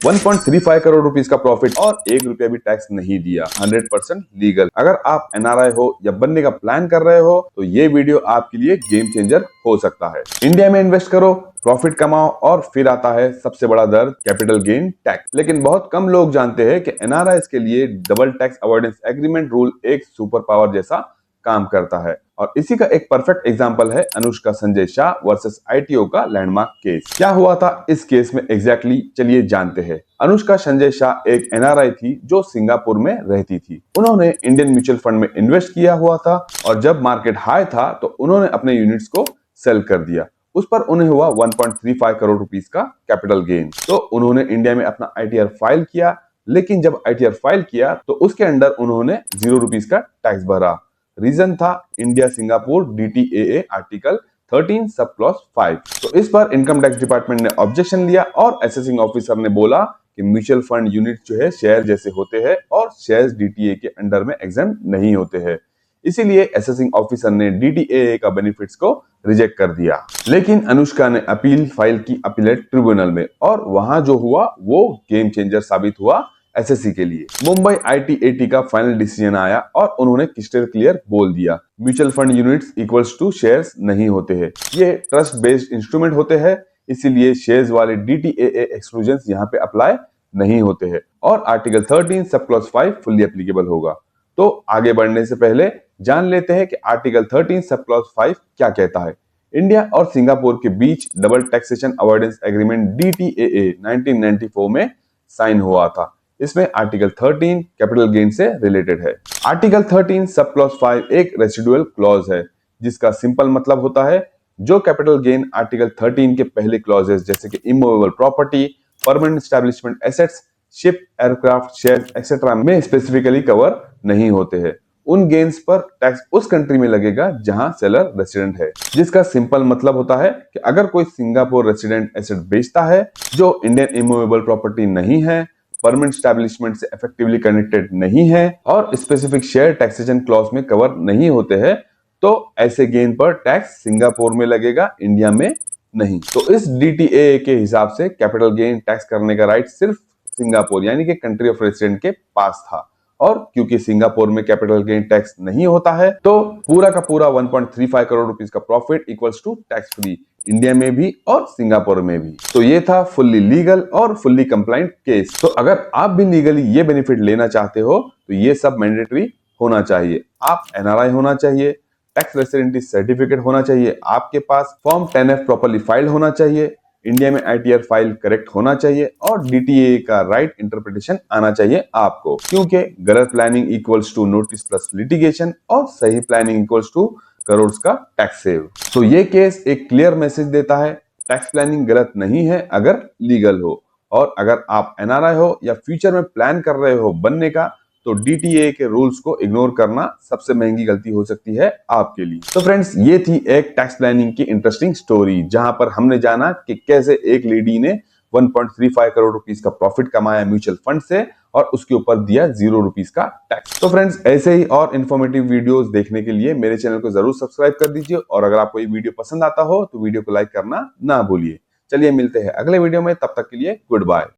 1.35 crore rupees का profit और 1 रुपया भी टैक्स नहीं दिया। 100% लीगल। अगर आप एनआरआई हो या बनने का प्लान कर रहे हो तो ये वीडियो आपके लिए गेम चेंजर हो सकता है। इंडिया में इन्वेस्ट करो, प्रॉफिट कमाओ और फिर आता है सबसे बड़ा दर्द, कैपिटल गेन टैक्स। लेकिन बहुत कम लोग जानते हैं कि एनआरआई के लिए double tax avoidance agreement rule एक सुपर पावर जैसा काम करता है। और इसी का एक परफेक्ट एग्जांपल है अनुष्का संजय शाह वर्सेस आईटीओ का लैंडमार्क केस। क्या हुआ था इस केस में एग्जैक्टली चलिए जानते हैं। अनुष्का संजय शाह एक एनआरआई थी जो सिंगापुर में रहती थी। उन्होंने इंडियन म्यूचुअल फंड में इन्वेस्ट किया हुआ था और जब मार्केट हाई था तो उन्होंने अपने यूनिट्स को सेल कर दिया। उस पर उन्हें हुआ 1.35 करोड़ रुपीस का कैपिटल गेन। तो उन्होंने इंडिया में अपना आईटीआर फाइल किया, लेकिन जब आईटीआर फाइल किया तो उसके अंडर उन्होंने 0 रुपीस का टैक्स भरा। रीजन था India Singapore डीटीएए article 13 sub clause 5। तो इस पर इनकम टैक्स डिपार्टमेंट ने ऑब्जेक्शन लिया और असेसिंग ऑफिसर ने बोला कि म्यूचुअल फंड यूनिट जो है शेयर जैसे होते हैं और शेयर्स डीटीए के अंडर में एग्जाम नहीं होते हैं। इसीलिए असेसिंग ऑफिसर ने डीटीएए का बेनिफिट्स को रिजेक्ट कर दिया। लेकिन अनुष्का ने अपील फाइल की अपीलेट ट्रिब्यूनल में और वहां जो हुआ वो गेम चेंजर साबित हुआ एसएससी के लिए। मुंबई आईटीएटी का फाइनल डिसीजन आया और उन्होंने क्रिस्टल क्लियर बोल दिया mutual fund units equals to shares नहीं होते हैं, ये ट्रस्ट बेस्ड इंस्ट्रूमेंट होते हैं, इसीलिए शेयर्स वाले डीटीएए एक्सक्लूजन्स यहाँ पे अप्लाई नहीं होते हैं और article 13 sub clause 5 fully applicable होगा। तो आगे बढ़ने से पहले जान लेते हैं कि आर्टिकल 13 सब क्लॉज 5 क्या कहता है। इंडिया और सिंगापुर के बीच डबल टैक्सेशन अवॉइडेंस एग्रीमेंट डीटीएए 1994 में साइन हुआ था। इसमें आर्टिकल 13 कैपिटल गेन से रिलेटेड है। आर्टिकल 13 सब क्लॉज 5 एक रेसिडुअल क्लॉज है जिसका सिंपल मतलब होता है जो कैपिटल गेन आर्टिकल 13 के पहले क्लॉजेस जैसे कि immovable property, permanent establishment assets, ship, aircraft, shares etcetera में स्पेसिफिकली कवर नहीं होते हैं, उन गेन्स पर टैक्स उस कंट्री में लगेगा जहां सेलर रेसिडेंट है। जिसका सिंपल मतलब होता है कि अगर कोई सिंगापुर रेसिडेंट एसेट बेचता है जो इंडियन इमूवेबल प्रॉपर्टी नहीं है, परमानेंट एस्टैब्लिशमेंट से इफेक्टिवली कनेक्टेड नहीं है और स्पेसिफिक शेयर टैक्सेशन क्लॉज में कवर नहीं होते हैं, तो ऐसे गेन पर टैक्स सिंगापुर में लगेगा, इंडिया में नहीं। तो इस डीटीए के हिसाब से कैपिटल गेन टैक्स करने का राइट सिर्फ सिंगापुर यानी कि कंट्री ऑफ रेसिडेंट के पास था और क्योंकि सिंगापुर में कैपिटल गेन टैक्स नहीं होता है तो पूरा का पूरा 1.35 करोड़ रुपीस का profit equals to tax free India में भी और सिंगापुर में भी। तो ये था फुल्ली लीगल और फुल्ली कंप्लाइंट केस। तो अगर आप भी लीगली ये बेनिफिट लेना चाहते हो तो ये सब मैंडेटरी होना चाहिए। आप एनआरआई होना चाहिए, टैक्स रेसिडेंटी सर्टिफिकेट होना चाहिए आपके पास, फॉर्म 10F प्रॉपर्ली फाइल्ड होना चाहिए, इंडिया में आईटीआर फाइल करेक्ट होना चाहिए और डीटीए का राइट इंटरप्रिटेशन आना चाहिए आपको, क्योंकि गलत planning equals to notice plus litigation और सही प्लानिंग इक्वल्स टू करोड़ का टैक्स सेव। तो ये केस एक क्लियर मैसेज देता है टैक्स प्लानिंग गलत नहीं है अगर लीगल हो, और अगर आप एनआरआई हो या फ्यूचर में प्लान कर रहे हो बनने का तो डीटीए के रूल्स को इग्नोर करना सबसे महंगी गलती हो सकती है आपके लिए। तो फ्रेंड्स ये थी एक टैक्स प्लानिंग की इंटरेस्टिंग स्टोरी जहां पर हमने जाना कि कैसे एक लेडी ने 1.35 करोड़ रुपीस का प्रॉफिट कमाया म्यूचुअल फंड से और उसके ऊपर दिया 0 रुपीस का टैक्स। तो फ्रेंड्स ऐसे ही और इन्फॉर्मेटिव वीडियोस देखने के लिए मेरे चैनल को जरूर सब्सक्राइब कर दीजिए और अगर आपको ये वीडियो पसंद आता हो तो वीडियो को लाइक करना ना भूलिए। चलिए मिलते हैं अगले वीडियो में, तब तक के लिए गुड बाय।